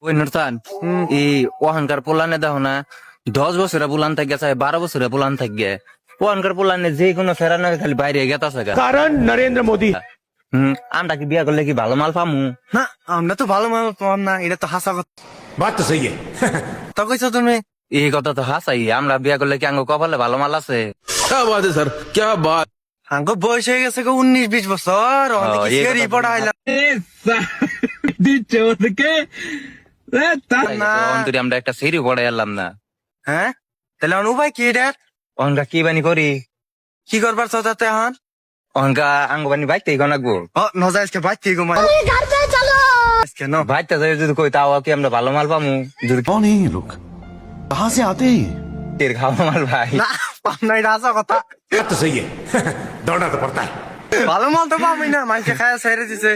ওই নুরতান এই ওহানকার পোলানে দেখো না 10 বছরে পোলান থাকি গেছে 12 বছরে পোলান থাকি গে ওহানকার পোলানে যে কোনো ফেরানো খালি বাইরে গেতাছে গা कारण नरेंद्र मोदी। আমরা কি বিয়া করলে কি ভালো মাল পামু না আমরা তো ভালো মানুষ পাম না, এটা তো হাসা কথা। बात तो सही है। তো কইছো তুমি? এই কথা তো হাসাই আমরা বিয়া করলে কি আঙ্গ কপালে ভালো মাল আছে क्या बात है सर, क्या बात। আঙ্গ বয়স হয়ে গেছে 19-20 বছর, অনেক এই সিয়ারি কথা পড়াইলাম না। অন্তরি আমরা একটা সিঁড়ি পড়ে এলাম না হ্যাঁ, তাহলে আমার উপায় কি এটা? অনকা কি বানি করি কি করবার চাও তাতে এখন? অনকা আঙ্গ বানি বাইতে গনাগবো ও নজা আজকে বাইতে ঘুমাই আজকে ন বাইতে যাই যদি কই তাও কি আমরা ভালো মাল পামু যদি कौन है ये लोग, कहाँ से आते हैं ये? কের খাওয়া মাল ভাই না পাম না, এটা হাসা কথা। बात तो सही है। दौड़ना तो पड़ता है। ভালো মাল তো পাবই না, মানুষকে খায়া ছেড়ে দিছে।